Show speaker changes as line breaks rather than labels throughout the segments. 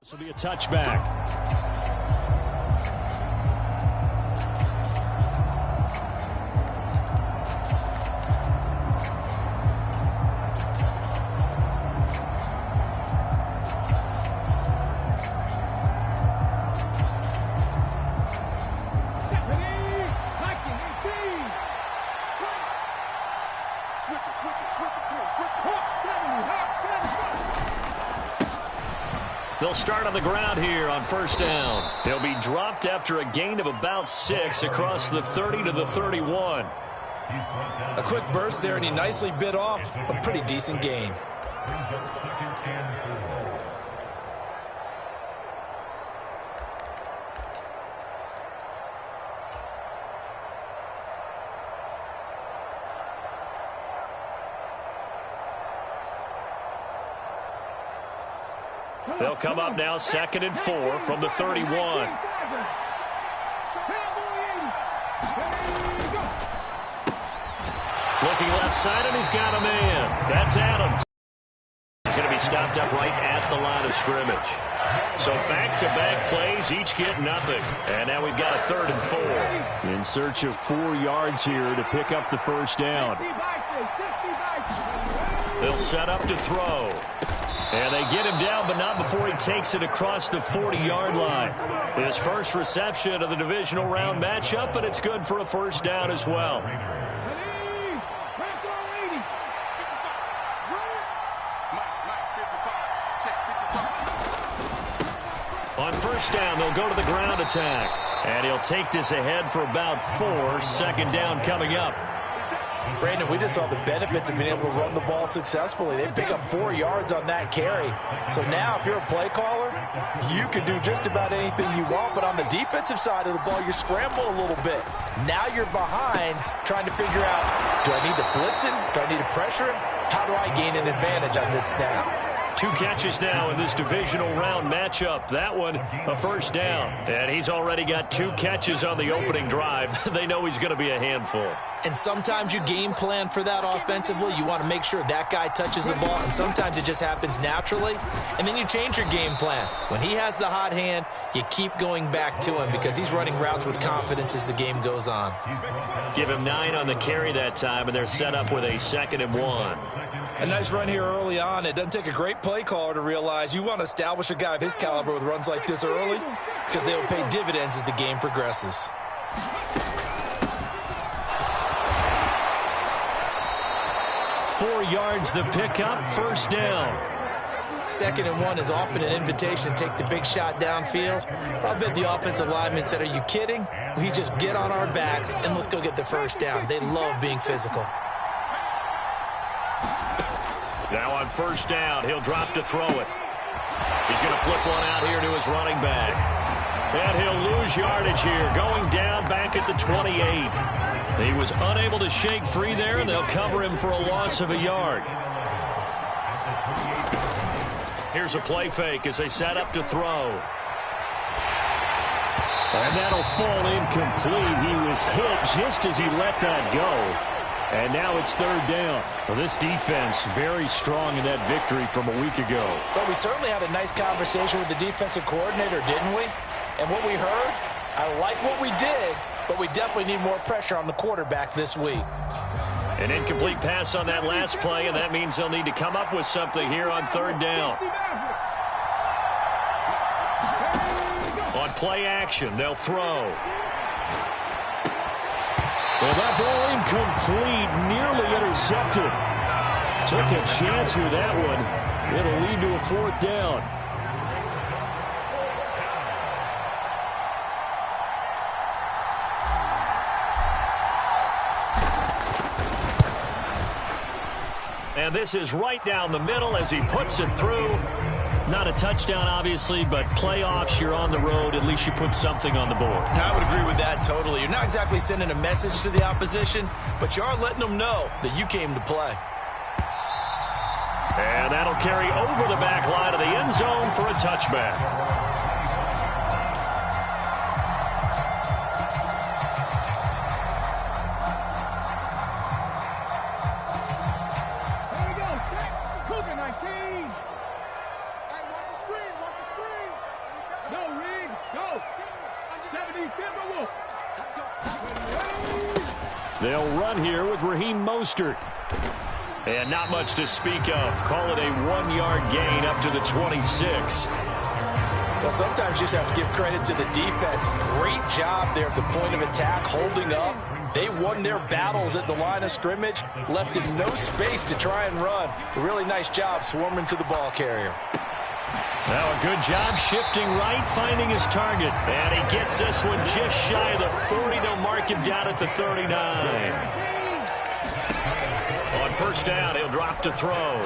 This will be a touchback. They'll start on the ground here on first down. They'll be dropped after a gain of about 6 across the 30 to the 31.
A quick burst there, and he nicely bit off a pretty decent gain.
They'll come up now 2nd and 4 from the 31. Looking left side, and he's got a man. That's Adams. He's going to be stopped up right at the line of scrimmage. So back-to-back plays, each get nothing. And now we've got a 3rd and 4. In search of 4 yards here to pick up the first down. They'll set up to throw. And they get him down, but not before he takes it across the 40-yard line. His first reception of the divisional round matchup, but it's good for a first down as well. On first down, they'll go to the ground attack. And he'll take this ahead for about 4. 2nd down coming up.
Brandon, we just saw the benefits of being able to run the ball successfully. They pick up 4 yards on that carry. So now, if you're a play caller, you can do just about anything you want. But on the defensive side of the ball, you scramble a little bit. Now you're behind trying to figure out, do I need to blitz him? Do I need to pressure him? How do I gain an advantage on this snap?
2 catches now in this divisional round matchup. That one, a first down. And he's already got 2 catches on the opening drive. They know he's going to be a handful.
And sometimes you game plan for that offensively. You want to make sure that guy touches the ball, and sometimes it just happens naturally. And then you change your game plan. When he has the hot hand, you keep going back to him because he's running routes with confidence as the game goes on.
Give him 9 on the carry that time, and they're set up with a 2nd and 1.
A nice run here early on. It doesn't take a great play caller to realize you want to establish a guy of his caliber with runs like this early because they will pay dividends as the game progresses.
Four yards the pickup, first down.
2nd and 1 is often an invitation to take the big shot downfield. I bet the offensive lineman said, are you kidding? We just get on our backs and let's go get the first down. They love being physical.
Now on first down, he'll drop to throw it. He's going to flip one out here to his running back. And he'll lose yardage here, going down back at the 28. He was unable to shake free there, and they'll cover him for a loss of a yard. Here's a play fake as they set up to throw. And that'll fall incomplete. He was hit just as he let that go. And now it's 3rd down. Well, this defense very strong in that victory from a week ago.
Well, we certainly had a nice conversation with the defensive coordinator, didn't we? And what we heard, I like what we did, but we definitely need more pressure on the quarterback this week.
An incomplete pass on that last play, and that means they'll need to come up with something here on 3rd down. On play action, they'll throw. Well, that ball incomplete, nearly intercepted. Took a chance with that one. It'll lead to a 4th down. And this is right down the middle as he puts it through. Not a touchdown, obviously, but playoffs, you're on the road. At least you put something on the board.
I would agree with that totally. You're not exactly sending a message to the opposition, but you are letting them know that you came to play.
And that'll carry over the back line of the end zone for a touchback. They'll run here with Raheem Mostert. And not much to speak of. Call it a 1-yard gain up to the 26.
Well, sometimes you just have to give credit to the defense. Great job there at the point of attack, holding up. They won their battles at the line of scrimmage, left him no space to try and run. A really nice job swarming to the ball carrier.
Now a good job shifting right, finding his target. And he gets this one just shy of the 40. They'll mark him down at the 39. On first down, he'll drop to throw.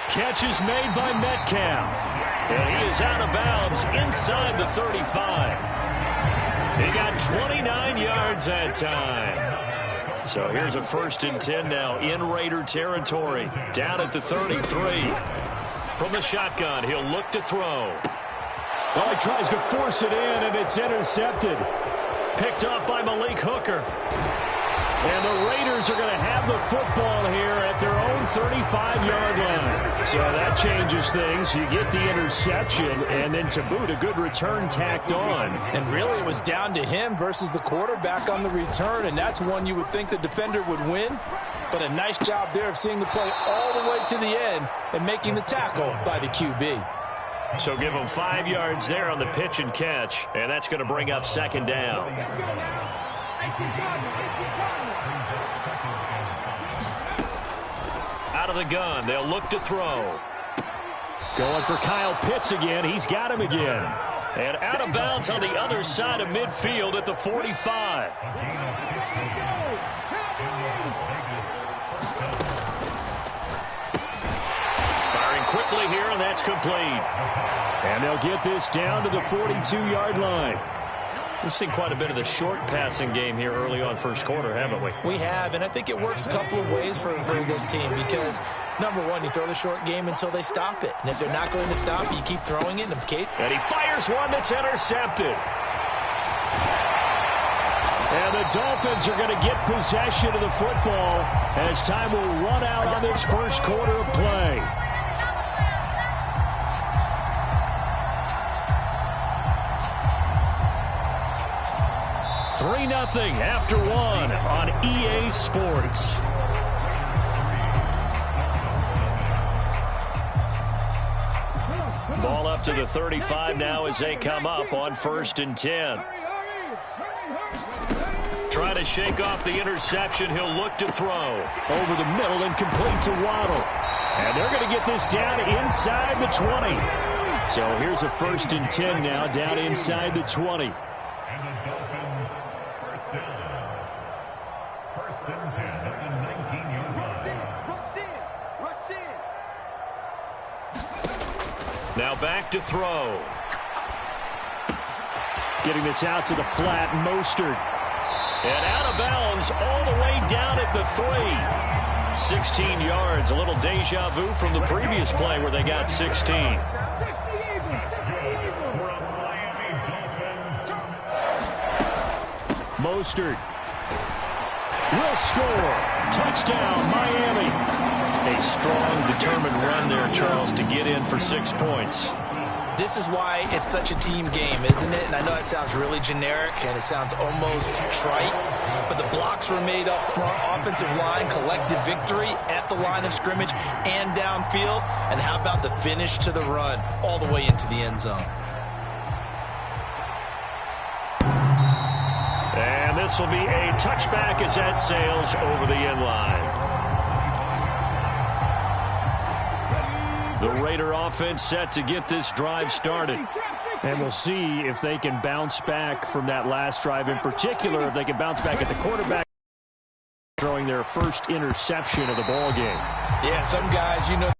Catch is made by Metcalf. And he is out of bounds inside the 35. He got 29 yards that time. So here's a 1st and 10 now in Raider territory. Down at the 33. From the shotgun, he'll look to throw. Well, he tries to force it in, and it's intercepted. Picked up by Malik Hooker. And the Raiders are going to have the football here at their own 35-yard line. So that changes things. You get the interception, and then to boot, a good return tacked on.
And really, it was down to him versus the quarterback on the return, and that's one you would think the defender would win. But a nice job there of seeing the play all the way to the end and making the tackle by the QB.
So give him 5 yards there on the pitch and catch, and that's going to bring up 2nd down. Out of the gun, they'll look to throw. Going for Kyle Pitts again. He's got him again. And out of bounds on the other side of midfield at the 45. Firing quickly here, and that's complete. And they'll get this down to the 42-yard line. We've seen quite a bit of the short passing game here early on first quarter, haven't we?
We have, and I think it works a couple of ways for this team because, number one, you throw the short game until they stop it. And if they're not going to stop it, you keep throwing it.
And he fires one that's intercepted. And the Dolphins are going to get possession of the football as time will run out on this first quarter of play. 3-0 after 1 on EA Sports. Ball up to the 35 now as they come up on 1st and 10. Try to shake off the interception. He'll look to throw. Over the middle and complete to Waddle. And they're going to get this down inside the 20. So here's a 1st and 10 now down inside the 20. Now back to throw. Getting this out to the flat, Mostert. And out of bounds all the way down at the 3. 16 yards, a little deja vu from the previous play where they got 16. Mostert will score. Touchdown, Miami. A strong, determined run there, Charles, to get in for 6 points.
This is why it's such a team game, isn't it? And I know it sounds really generic and it sounds almost trite, but the blocks were made up front, offensive line, collective victory at the line of scrimmage and downfield. And how about the finish to the run all the way into the end zone?
And this will be a touchback as that sails over the end line. The Raider offense set to get this drive started. And we'll see if they can bounce back from that last drive in particular, if they can bounce back at the quarterback, throwing their first interception of the ball game.
Yeah, some guys, you know,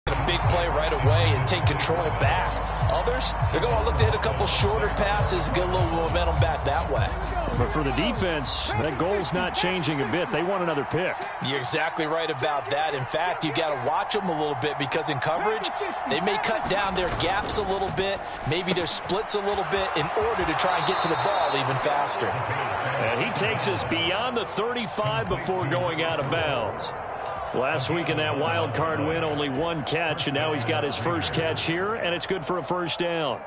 a big play right away and take control back. Others, they're going to look to hit a couple shorter passes, get a little momentum back that way.
But for the defense, that goal's not changing a bit. They want another pick.
You're exactly right about that. In fact, you got to watch them a little bit because in coverage, they may cut down their gaps a little bit, maybe their splits a little bit in order to try and get to the ball even faster.
And he takes us beyond the 35 before going out of bounds. Last week in that wild card win, only 1 catch, and now he's got his first catch here, and it's good for a first down.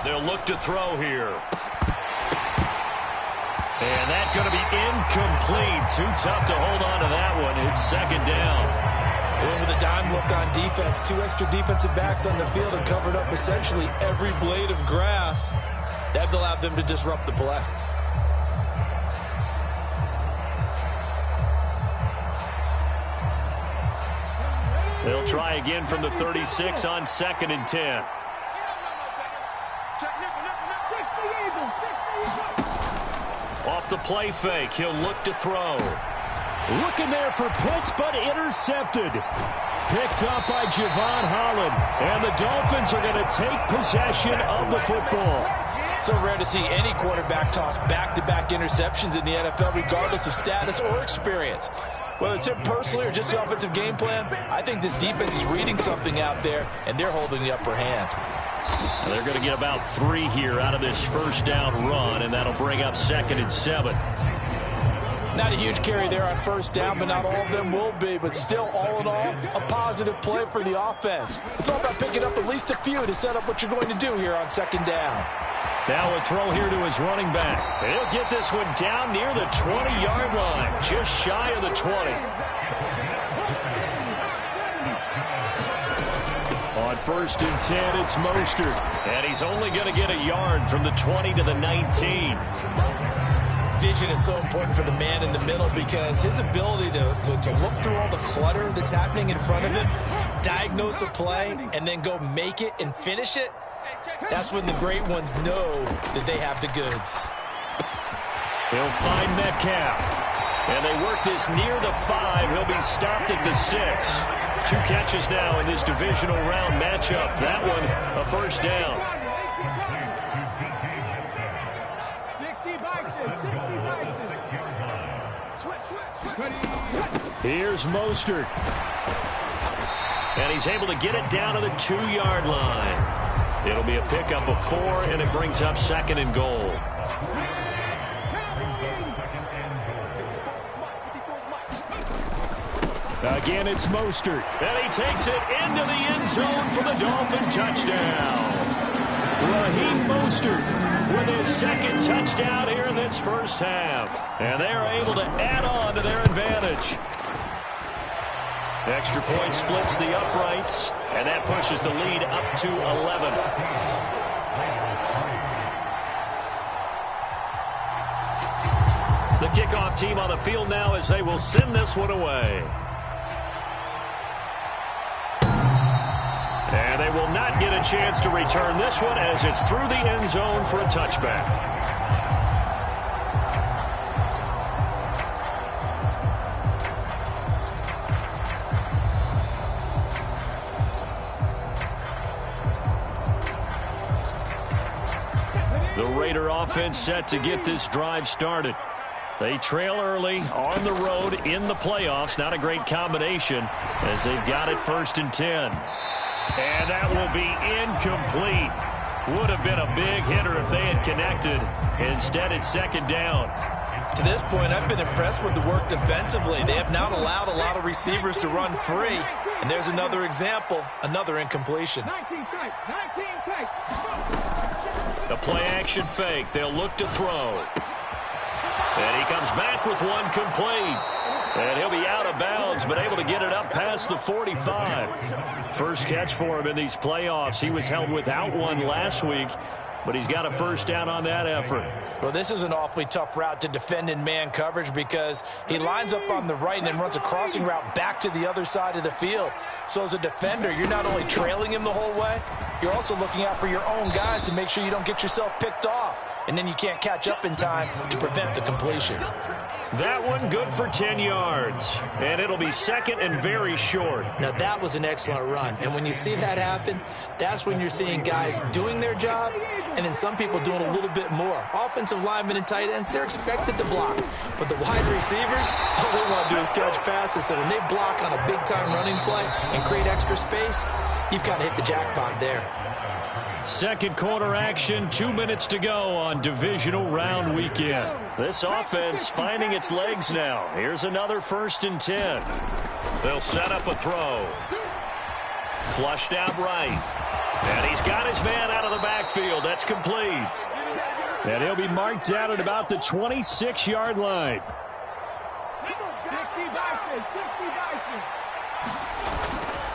They'll look to throw here. And that's going to be incomplete. Too tough to hold on to that one. It's second down.
And with a dime look on defense, 2 extra defensive backs on the field and covered up essentially every blade of grass. That allowed them to disrupt the play.
They'll try again from the 36 on 2nd and 10. Off the play fake, he'll look to throw. Looking there for Pitts, but intercepted. Picked up by Javon Holland. And the Dolphins are going to take possession of the football.
So rare to see any quarterback toss back-to-back interceptions in the NFL, regardless of status or experience. Whether it's him personally or just the offensive game plan, I think this defense is reading something out there, and they're holding the upper hand.
They're going to get about 3 here out of this first down run, and that'll bring up 2nd and 7.
Not a huge carry there on first down, but not all of them will be. But still, all in all, a positive play for the offense. It's all about picking up at least a few to set up what you're going to do here on 2nd down.
Now a throw here to his running back. He'll get this one down near the 20-yard line, just shy of the 20. On 1st and 10, it's Mostert. And he's only going to get a yard from the 20 to the 19.
Vision is so important for the man in the middle because his ability to look through all the clutter that's happening in front of him, diagnose a play, and then go make it and finish it, that's when the great ones know that they have the goods.
He'll find Metcalf. And they work this near the 5. He'll be stopped at the 6. 2 catches now in this divisional round matchup. That one, a first down. Here's Mostert. And he's able to get it down to the 2-yard line. It'll be a pickup of 4, and it brings up 2nd and goal. Again, it's Mostert. And he takes it into the end zone for the Dolphin touchdown. Raheem Mostert with his 2nd touchdown here in this first half. And they are able to add on to their advantage. Extra point splits the uprights, and that pushes the lead up to 11. The kickoff team on the field now as they will send this one away. And they will not get a chance to return this one as it's through the end zone for a touchback. The Raider offense set to get this drive started. They trail early on the road in the playoffs. Not a great combination as they've got it 1st and 10. And that will be incomplete. Would have been a big hitter if they had connected. Instead, it's 2nd down.
To this point, I've been impressed with the work defensively. They have not allowed a lot of receivers to run free. And there's another example, another incompletion.
The play-action fake. They'll look to throw. And he comes back with one complete. And he'll be out of bounds, but able to get it up past the 45. First catch for him in these playoffs. He was held without one last week, but he's got a first down on that effort.
Well, this is an awfully tough route to defend in man coverage because he lines up on the right and then runs a crossing route back to the other side of the field. So as a defender, you're not only trailing him the whole way, you're also looking out for your own guys to make sure you don't get yourself picked off. And then you can't catch up in time to prevent the completion.
That one good for 10 yards. And it'll be 2nd and very short.
Now, that was an excellent run. And when you see that happen, that's when you're seeing guys doing their job and then some people doing a little bit more. Offensive linemen and tight ends, they're expected to block. But the wide receivers, all they want to do is catch passes. So when they block on a big-time running play and create extra space, you've got to hit the jackpot there.
Second quarter action, 2 minutes to go on divisional round weekend. This offense finding its legs now. Here's another 1st and 10. They'll set up a throw. Flushed out right. And he's got his man out of the backfield. That's complete.
And he'll be marked down at about the 26-yard line.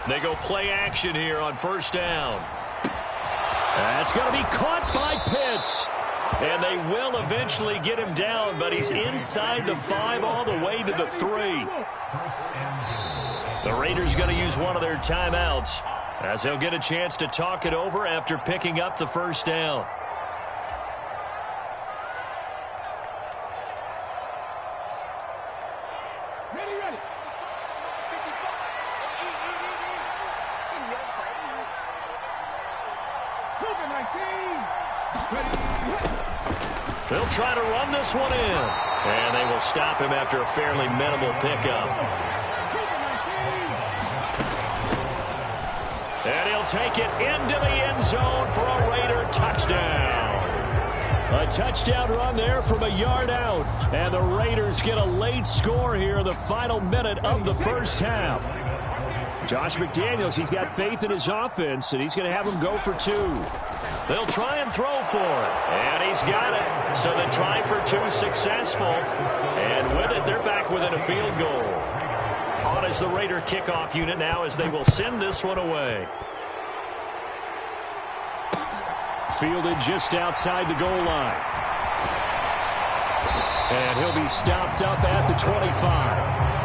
They go play action here on first down.
That's going to be caught by Pitts.
And they will eventually get him down, but he's inside the 5 all the way to the 3. The Raiders going to use one of their timeouts as they'll get a chance to talk it over after picking up the first down. They'll try to run this one in. And they will stop him after a fairly minimal pickup. And he'll take it into the end zone for a Raider touchdown.
A touchdown run there from a yard out. And the Raiders get a late score here in the final minute of the first half. Josh McDaniels, he's got faith in his offense, and he's going to have them go for 2.
They'll try and throw for it. And he's got it. So the try for 2 successful. And with it, they're back within a field goal. On is the Raider kickoff unit now as they will send this one away.
Fielded just outside the goal line. And he'll be stopped up at the 25.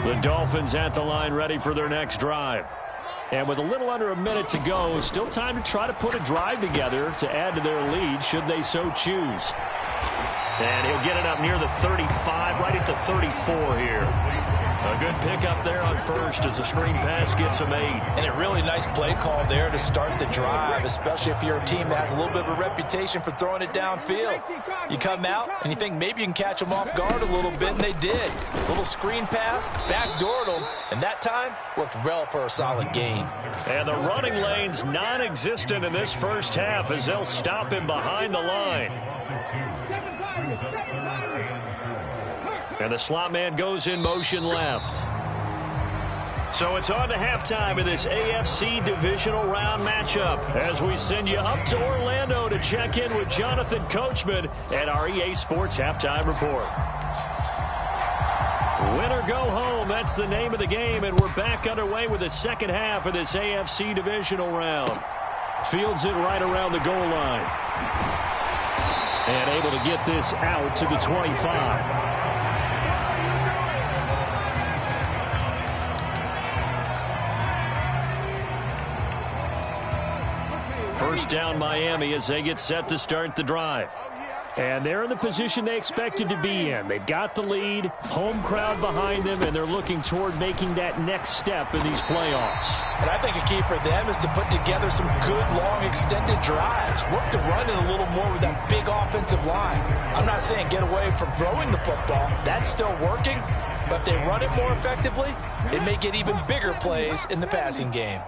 The Dolphins at the line ready for their next drive.
And with a little under a minute to go, still time to try to put a drive together to add to their lead should they so choose.
And he'll get it up near the 35, right at the 34 here. A good pickup there on first as the screen pass gets him 8.
And a really nice play call there to start the drive, especially if you're a team that has a little bit of a reputation for throwing it downfield. You come out and you think maybe you can catch them off guard a little bit, and they did. A little screen pass, backdoored them, and that time worked well for a solid gain.
And the running lane's non-existent in this first half as they'll stop him behind the line. And the slot man goes in motion left. So it's on to halftime of this AFC divisional round matchup as we send you up to Orlando to check in with Jonathan Coachman at our EA Sports Halftime Report. Win or go home, that's the name of the game, and we're back underway with the second half of this AFC divisional round.
Fields it right around the goal line. And able to get this out to the 25.
First down Miami as they get set to start the drive.
And they're in the position they expected to be in. They've got the lead, home crowd behind them, and they're looking toward making that next step in these playoffs.
And I think a key for them is to put together some good, long, extended drives. Work to run it a little more with that big offensive line. I'm not saying get away from throwing the football. That's still working. But if they run it more effectively, it may get even bigger plays in the passing game.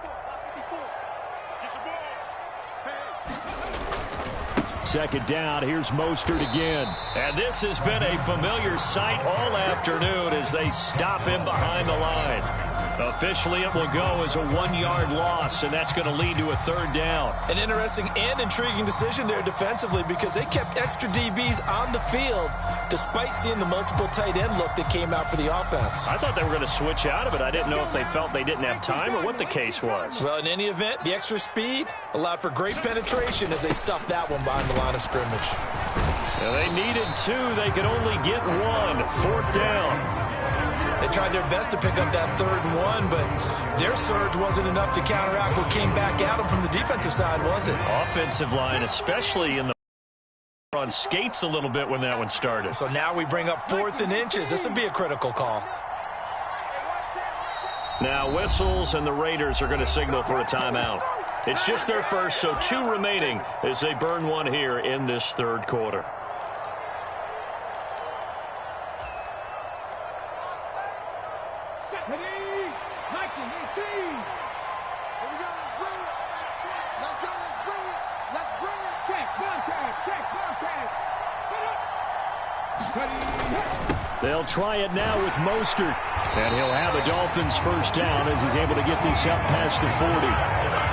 Second down, here's Mostert again.
And this has been a familiar sight all afternoon as they stop him behind the line. Officially, it will go as a 1-yard loss, and that's going to lead to a third down.
An interesting and intriguing decision there defensively because they kept extra DBs on the field despite seeing the multiple tight end look that came out for the offense.
I thought they were going to switch out of it. I didn't know if they felt they didn't have time or what the case was.
Well, in any event, the extra speed allowed for great penetration as they stuffed that one behind the line of scrimmage.
Well, they needed 2. They could only get 1. Fourth down.
They tried their best to pick up that 3rd and 1, but their surge wasn't enough to counteract what came back at them from the defensive side, was it?
Offensive line, especially in the on skates a little bit when that one started.
So now we bring up 4th and inches. This would be a critical call.
Now whistles, and the Raiders are going to signal for a timeout. It's just their first, so 2 remaining as they burn one here in this third quarter.
They'll try it now with Mostert. And he'll have a Dolphins first down as he's able to get this up past the 40.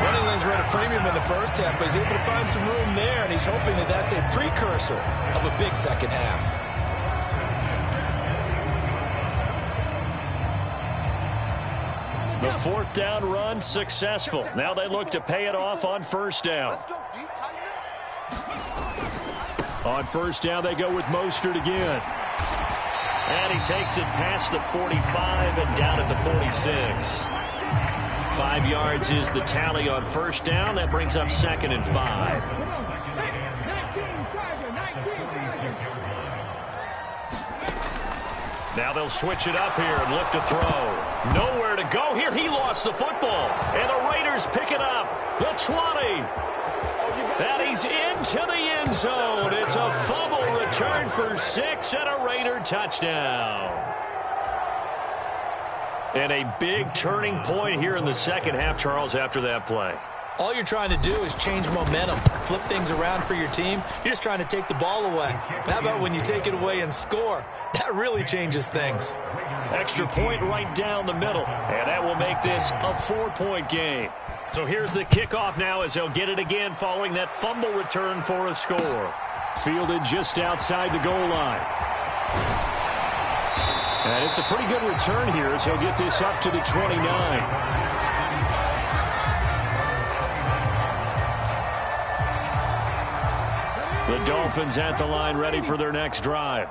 Running lanes were at a premium in the first half, but he's able to find some room there, and he's hoping that that's a precursor of a big second half.
The fourth down run successful. Now they look to pay it off on first down. On first down, they go with Mostert again. And he takes it past the 45 and down at the 46. 5 yards is the tally on first down. That brings up 2nd and 5. Now they'll switch it up here and look to throw. Nowhere to go here. He lost the football. And the Raiders pick it up. The 20. And he's into the end zone. It's a fumble return for 6 and a Raider touchdown. And a big turning point here in the second half, Charles, after that play.
All you're trying to do is change momentum, flip things around for your team. You're just trying to take the ball away. How about when you take it away and score? That really changes things.
Extra point right down the middle. And that will make this a 4-point game. So here's the kickoff now as they'll get it again following that fumble return for a score. Fielded just outside the goal line. And it's a pretty good return here as he'll get this up to the 29. The Dolphins at the line ready for their next drive.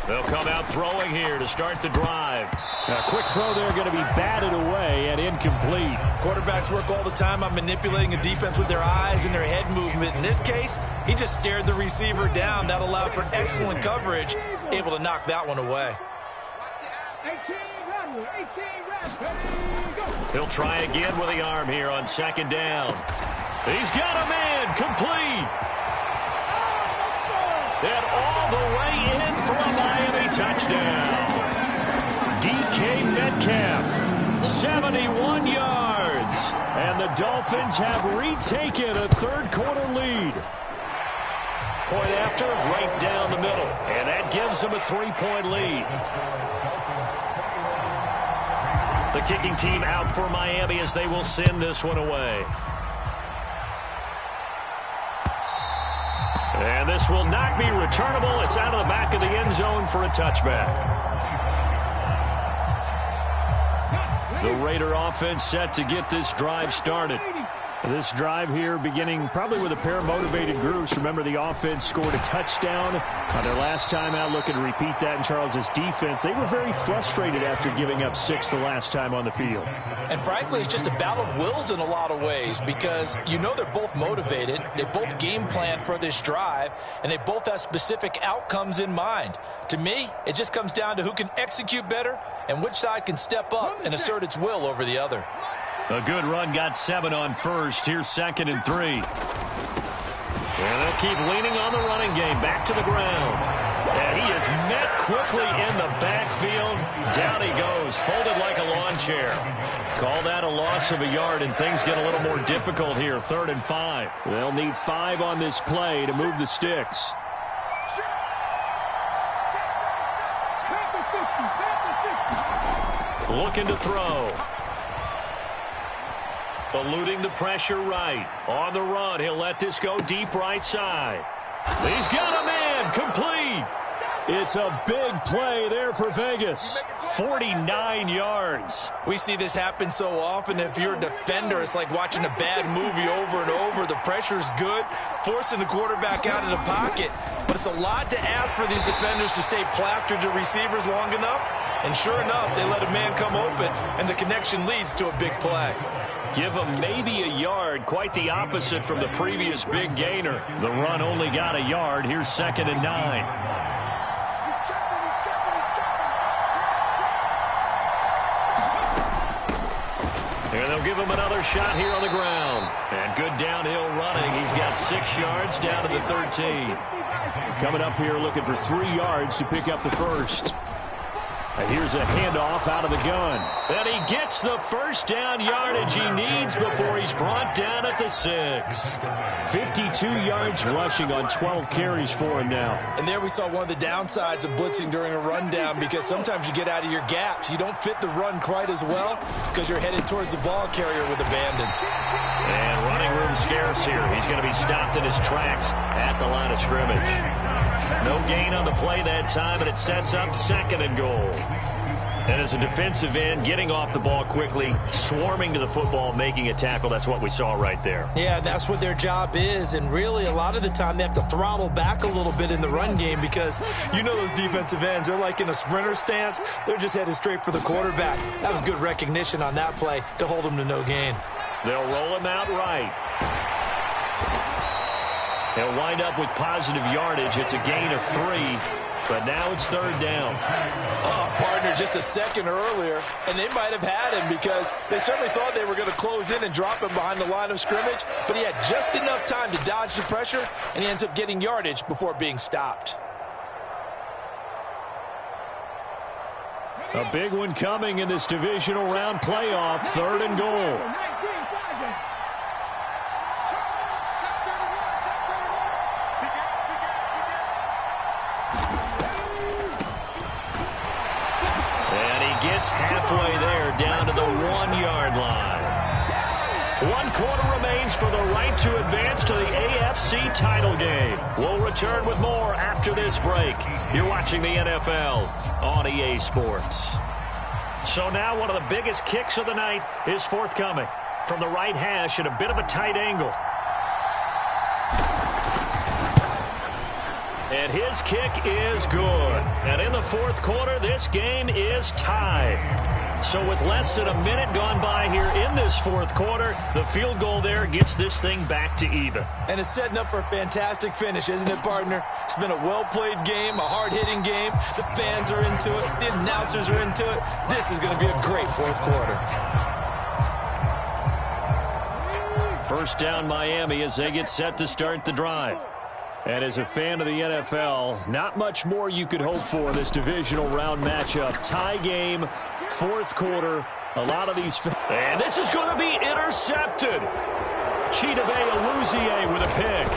They'll come out throwing here to start the drive. A quick throw there going to be batted away and incomplete.
Quarterbacks work all the time on manipulating a defense with their eyes and their head movement. In this case, he just stared the receiver down. That allowed for excellent coverage, able to knock that one away.
He'll try again with the arm here on 2nd down. He's got a man complete. And all the way in for a Miami touchdown. DK Metcalf, 71 yards. And the Dolphins have retaken a third-quarter lead. Point after, right down the middle. And that gives them a 3-point lead. The kicking team out for Miami as they will send this one away. And this will not be returnable. It's out of the back of the end zone for a touchback. The Raider offense set to get this drive started. This drive here beginning probably with a pair of motivated groups. Remember, the offense scored a touchdown on their last time out. Looking to repeat that in Charles's defense. They were very frustrated after giving up 6 the last time on the field.
And frankly, it's just a battle of wills in a lot of ways because you know they're both motivated. They both game plan for this drive, and they both have specific outcomes in mind. To me, it just comes down to who can execute better and which side can step up and assert its will over the other.
A good run, got 7 on first. Here's 2nd and 3. And they'll keep leaning on the running game. Back to the ground. And he is met quickly in the backfield. Down he goes, folded like a lawn chair. Call that a loss of a yard, and things get a little more difficult here. 3rd and 5. They'll need 5 on this play to move the sticks. Looking to throw. Eluding the pressure right. On the run, he'll let this go deep right side. He's got a man complete. It's a big play there for Vegas. 49 yards.
We see this happen so often. If you're a defender, it's like watching a bad movie over and over. The pressure's good, forcing the quarterback out of the pocket. But it's a lot to ask for these defenders to stay plastered to receivers long enough. And sure enough, they let a man come open, and the connection leads to a big play.
Give him maybe a yard, quite the opposite from the previous big gainer. The run only got a yard. Here's 2nd and 9. And they'll give him another shot here on the ground. And good downhill running. He's got 6 yards down to the 13. Coming up here looking for 3 yards to pick up the first. And here's a handoff out of the gun. And he gets the first down yardage he needs before he's brought down at the 6. 52 yards rushing on 12 carries for him now.
And there we saw one of the downsides of blitzing during a rundown, because sometimes you get out of your gaps. You don't fit the run quite as well because you're headed towards the ball carrier with abandon.
And running room scarce here. He's going to be stopped in his tracks at the line of scrimmage. No gain on the play that time, and it sets up 2nd and goal. And as a defensive end, getting off the ball quickly, swarming to the football, making a tackle, that's what we saw right there.
Yeah, that's what their job is, and really a lot of the time they have to throttle back a little bit in the run game, because you know those defensive ends, they're like in a sprinter stance. They're just headed straight for the quarterback. That was good recognition on that play to hold him to no gain.
They'll roll him out right. He'll wind up with positive yardage. It's a gain of 3, but now it's 3rd down.
Oh, partner, just a second earlier, and they might have had him, because they certainly thought they were going to close in and drop him behind the line of scrimmage, but he had just enough time to dodge the pressure, and he ends up getting yardage before being stopped.
A big one coming in this divisional round playoff, 3rd and goal.
Halfway there, down to the 1-yard line. 1 quarter remains for the right to advance to the AFC title game. We'll return with more after this break. You're watching the NFL on EA Sports. So now one of the biggest kicks of the night is forthcoming from the right hash at a bit of a tight angle. And his kick is good. And in the 4th quarter, this game is tied. So with less than a minute gone by here in this 4th quarter, the field goal there gets this thing back to even.
And it's setting up for a fantastic finish, isn't it, partner? It's been a well-played game, a hard-hitting game. The fans are into it. The announcers are into it. This is going to be a great 4th quarter.
First down, Miami, as they get set to start the drive. And as a fan of the NFL, not much more you could hope for in this divisional round matchup. Tie game, 4th quarter. A lot of these... And this is going to be intercepted. Chidobe Awuzie with a pick.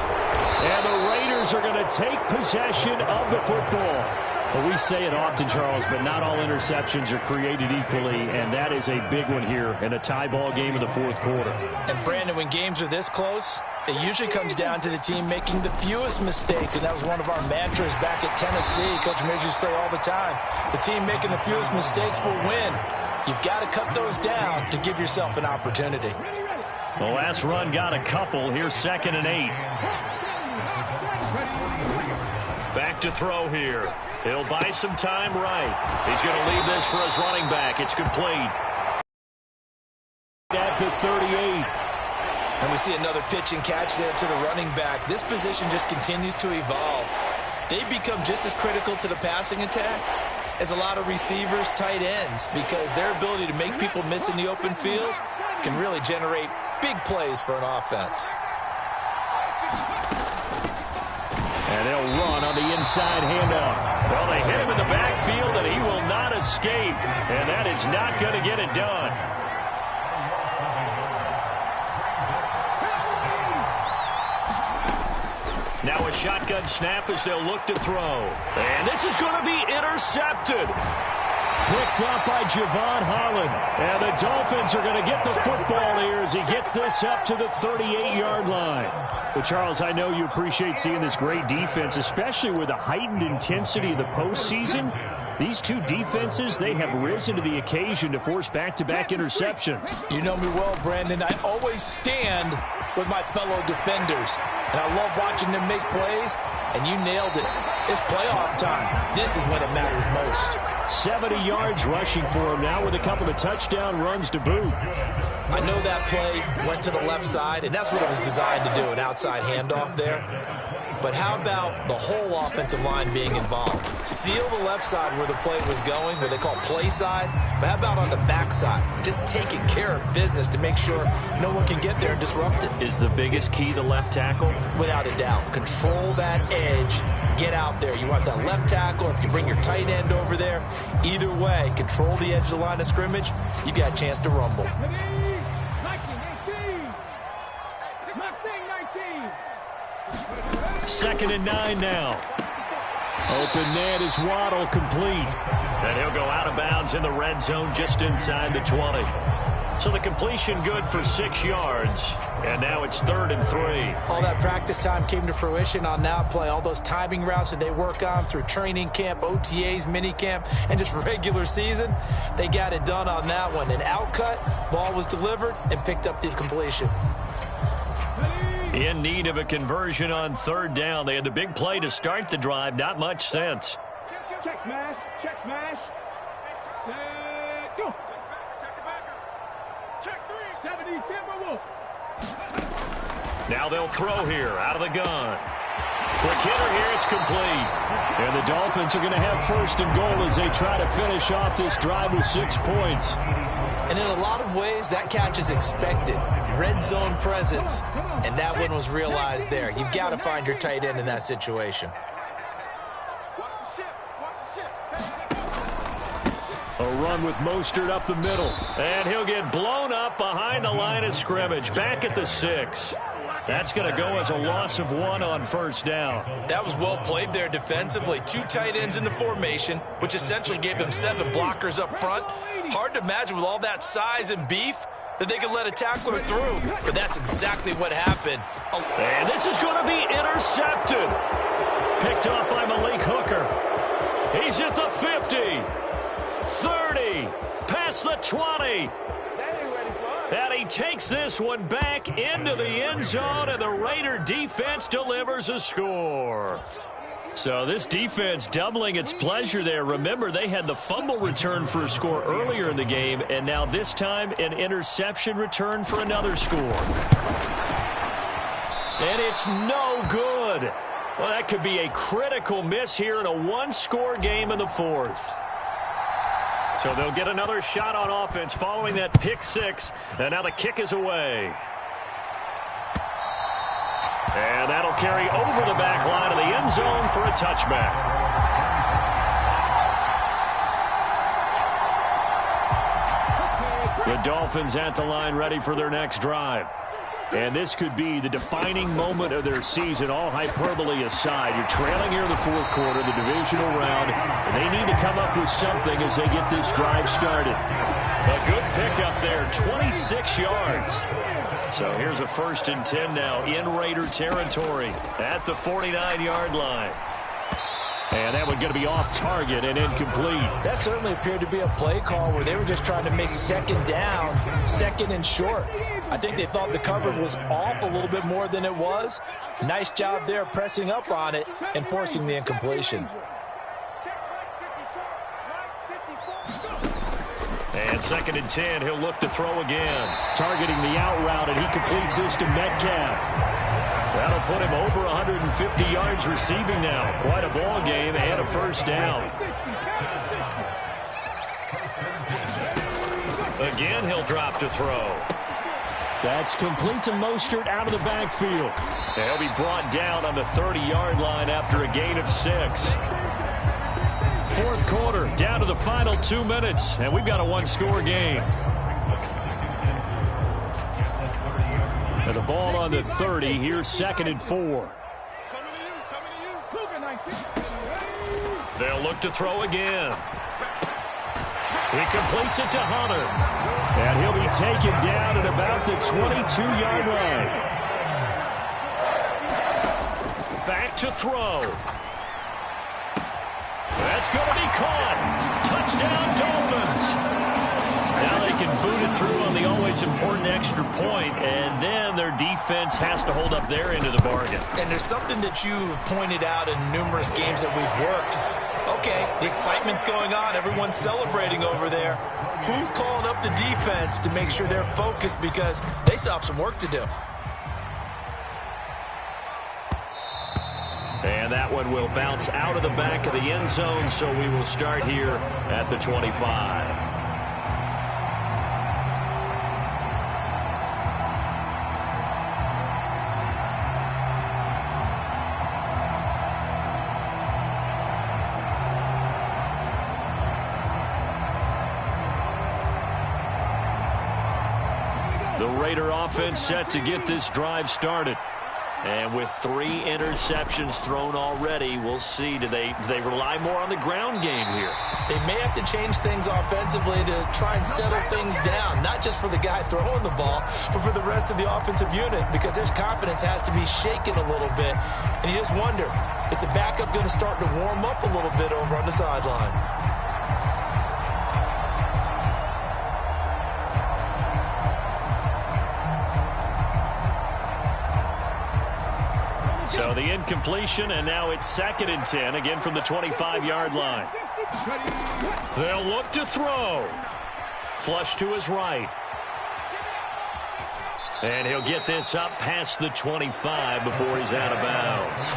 And the Raiders are going to take possession of the football. Well, we say it often, Charles, but not all interceptions are created equally, and that is a big one here in a tie ball game in the 4th quarter.
And, Brandon, when games are this close, it usually comes down to the team making the fewest mistakes, and that was one of our mantras back at Tennessee. Coach Mears used to say all the time, the team making the fewest mistakes will win. You've got to cut those down to give yourself an opportunity.
The last run got a couple. Here's 2nd and 8.
Back to throw here. He'll buy some time right. He's going to leave this for his running back. It's complete.
At the 38.
And we see another pitch and catch there to the running back. This position just continues to evolve. They become just as critical to the passing attack as a lot of receivers, tight ends, because their ability to make people miss in the open field can really generate big plays for an offense.
And they'll run on the inside handoff.
Well, they hit him in the backfield, and he will not escape. And that is not going to get it done. Now a shotgun snap as they'll look to throw. And this is going to be intercepted.
Picked up by Javon Holland. And the Dolphins are going to get the football here as he gets this up to the 38-yard line. Well, Charles, I know you appreciate seeing this great defense, especially with the heightened intensity of the postseason. These two defenses, they have risen to the occasion to force back-to-back interceptions.
You know me well, Brandon. I always stand with my fellow defenders. And I love watching them make plays, and you nailed it. It's playoff time. This is when it matters most.
70 yards rushing for him now with a couple of touchdown runs to boot.
I know that play went to the left side, and that's what it was designed to do, an outside handoff there. but how about the whole offensive line being involved? Seal the left side where the play was going, where they call play side, but how about on the back side? Just taking care of business to make sure no one can get there and disrupt it.
Is the biggest key the left tackle?
Without a doubt. Control that edge. Get out there. You want that left tackle. If you bring your tight end over there, either way, control the edge of the line of scrimmage, you got a chance to rumble.
Second and 9 now. Open man is Waddle, complete.
And he'll go out of bounds in the red zone just inside the 20. So the completion good for 6 yards. And now it's 3rd and 3.
All that practice time came to fruition on that play. All those timing routes that they work on through training camp, OTAs, mini camp, and just regular season, they got it done on that one. An outcut, ball was delivered, and picked up the completion.
In need of a conversion on 3rd down. They had the big play to start the drive. Not much sense.
Check smash. Check smash. Set, go. Check 3. 70, Timberwolf.
Now they'll throw here out of the gun. Quick hitter here. It's complete.
And the Dolphins are going to have 1st and goal as they try to finish off this drive with 6 points.
And in a lot of ways, that catch is expected. Red zone presence. And that one was realized there. You've got to find your tight end in that situation.
A run with Mostert up the middle.
And he'll get blown up behind the line of scrimmage. Back at the 6. That's going to go as a loss of 1 on 1st down.
That was well played there defensively. 2 tight ends in the formation, which essentially gave them 7 blockers up front. Hard to imagine with all that size and beef that they could let a tackler through. But that's exactly what happened.
And this is going to be intercepted. Picked up by Malik Hooker. He's at the 50. 30. Past the 20. And he takes this one back into the end zone, and the Raider defense delivers a score. So this defense doubling its pleasure there. Remember, they had the fumble return for a score earlier in the game, and now this time an interception return for another score. And it's no good. Well, that could be a critical miss here in a 1-score game in the 4th. So they'll get another shot on offense following that pick 6. And now the kick is away. And that'll carry over the back line of the end zone for a touchback. The Dolphins at the line ready for their next drive. And this could be the defining moment of their season, all hyperbole aside. You're trailing here in the 4th quarter, the divisional round, and they need to come up with something as they get this drive started. A good pickup there, 26 yards. So here's a 1st and 10 now in Raider territory at the 49-yard line. And that one's going to be off target and incomplete.
That certainly appeared to be a play call where they were just trying to make 2nd down, 2nd and short. I think they thought the coverage was off a little bit more than it was. Nice job there pressing up on it and forcing the incompletion.
And 2nd and 10, he'll look to throw again.
Targeting the out route, and he completes this to Metcalf.
That'll put him over 150 yards receiving now. Quite a ball game and a 1st down. Again, he'll drop to throw.
That's complete to Mostert out of the backfield.
And he'll be brought down on the 30-yard line after a gain of 6. 4th quarter, down to the final 2 minutes, and we've got a 1-score game. And the ball on the 30, here's 2nd and 4. They'll look to throw again. He completes it to Hunter.
And he'll be taken down at about the 22-yard line.
Back to throw. That's going to be caught. Touchdown, Dolphins. Now they can boot it through on the always important extra point, and then their defense has to hold up their end of the bargain.
And there's something that you've pointed out in numerous games that we've worked. Okay, the excitement's going on. Everyone's celebrating over there. Who's calling up the defense to make sure they're focused, because they still have some work to do?
And that one will bounce out of the back of the end zone, so we will start here at the 25. The Raider offense set to get this drive started. And with 3 interceptions thrown already, we'll see. Do they rely more on the ground game here?
They may have to change things offensively to try and settle things down, not just for the guy throwing the ball, but for the rest of the offensive unit, because their confidence has to be shaken a little bit. And you just wonder, is the backup going to start to warm up a little bit over on the sideline?
So the incompletion, and now it's 2nd and 10, again from the 25-yard line. They'll look to throw. Flush to his right. And he'll get this up past the 25 before he's out of bounds.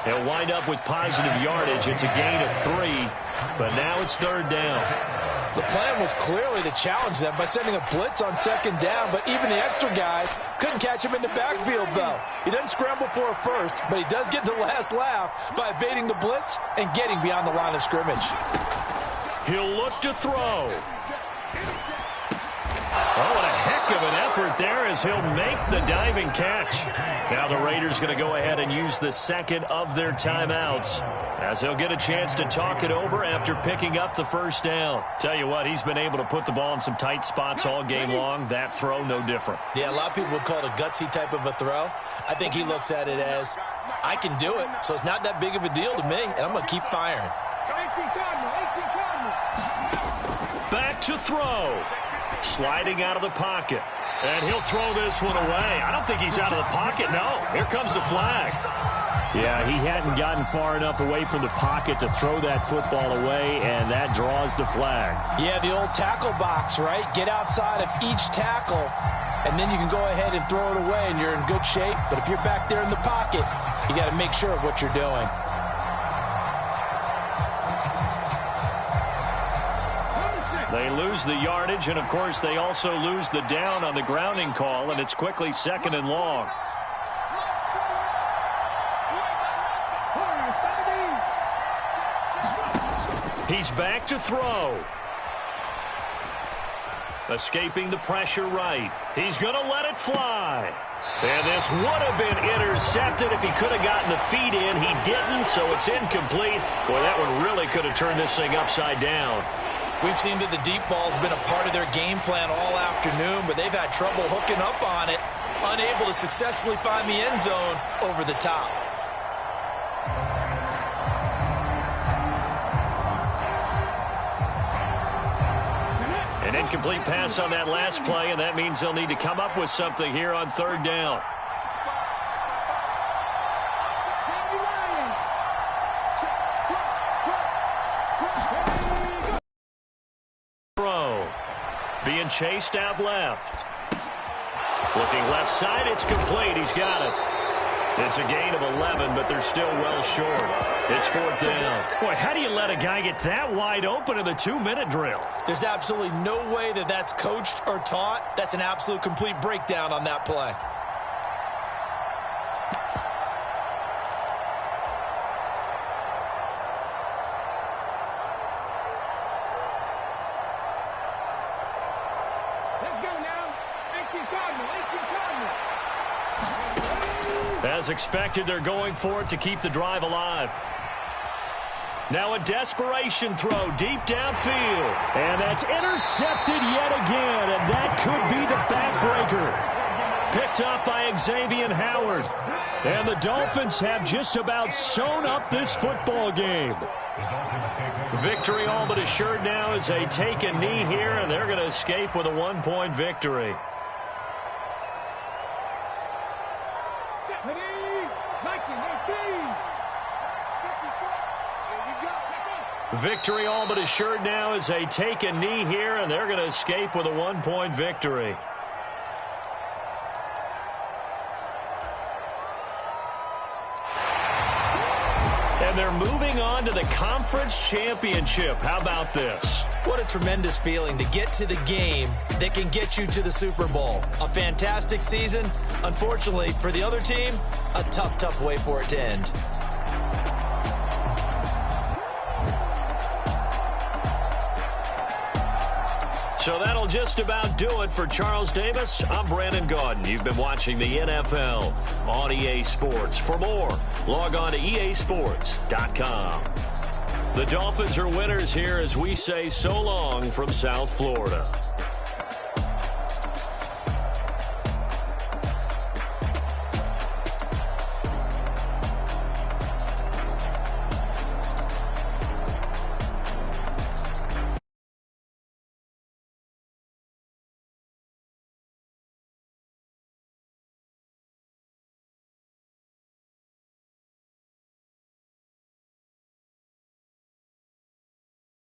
He'll wind up with positive yardage. It's a gain of 3, but now it's 3rd down.
The plan was clearly to challenge them by sending a blitz on 2nd down, but even the extra guys couldn't catch him in the backfield, though. He doesn't scramble for a first, but he does get the last laugh by evading the blitz and getting beyond the line of scrimmage.
He'll look to throw. Oh, what a heck of an effort there as he'll make the diving catch. Now the Raiders going to go ahead and use the 2nd of their timeouts as they'll get a chance to talk it over after picking up the 1st down. Tell you what, he's been able to put the ball in some tight spots all game long. That throw, no different.
Yeah, a lot of people would call it a gutsy type of a throw. I think he looks at it as, I can do it, so it's not that big of a deal to me, and I'm going to keep firing.
Back to throw. Sliding out of the pocket. And he'll throw this one away. I don't think he's out of the pocket. No, here comes the flag. Yeah, he hadn't gotten far enough away from the pocket to throw that football away, and that draws the flag.
Yeah, the old tackle box, right? Get outside of each tackle, and then you can go ahead and throw it away, and you're in good shape. But if you're back there in the pocket, you got to make sure of what you're doing.
They lose the yardage, and, of course, they also lose the down on the grounding call, and it's quickly 2nd and long. He's back to throw. Escaping the pressure right. He's going to let it fly. And this would have been intercepted if he could have gotten the feet in. He didn't, so it's incomplete. Boy, that one really could have turned this thing upside down.
We've seen that the deep ball's been a part of their game plan all afternoon, but they've had trouble hooking up on it, unable to successfully find the end zone over the top.
An incomplete pass on that last play, and that means they'll need to come up with something here on 3rd down. Being chased out left. Looking left side, it's complete. He's got it. It's a gain of 11, but they're still well short. It's 4th down. Boy, how do you let a guy get that wide open in the 2-minute drill?
There's absolutely no way that that's coached or taught. That's an absolute complete breakdown on that play.
As expected, they're going for it to keep the drive alive. Now a desperation throw deep downfield. And that's intercepted yet again, and that could be the backbreaker. Picked up by Xavier Howard. And the Dolphins have just about sewn up this football game. Victory all but assured now as they take a knee here, and they're going to escape with a 1-point victory. Victory all but assured now as they take a knee here, and they're going to escape with a 1-point victory.
And they're moving on to the conference championship. How about this?
What a tremendous feeling to get to the game that can get you to the Super Bowl. A fantastic season. Unfortunately, for the other team, a tough, tough way for it to end.
So that'll just about do it for Charles Davis. I'm Brandon Gaudin. You've been watching the NFL on EA Sports. For more, log on to easports.com. The Dolphins are winners here as we say so long from South Florida.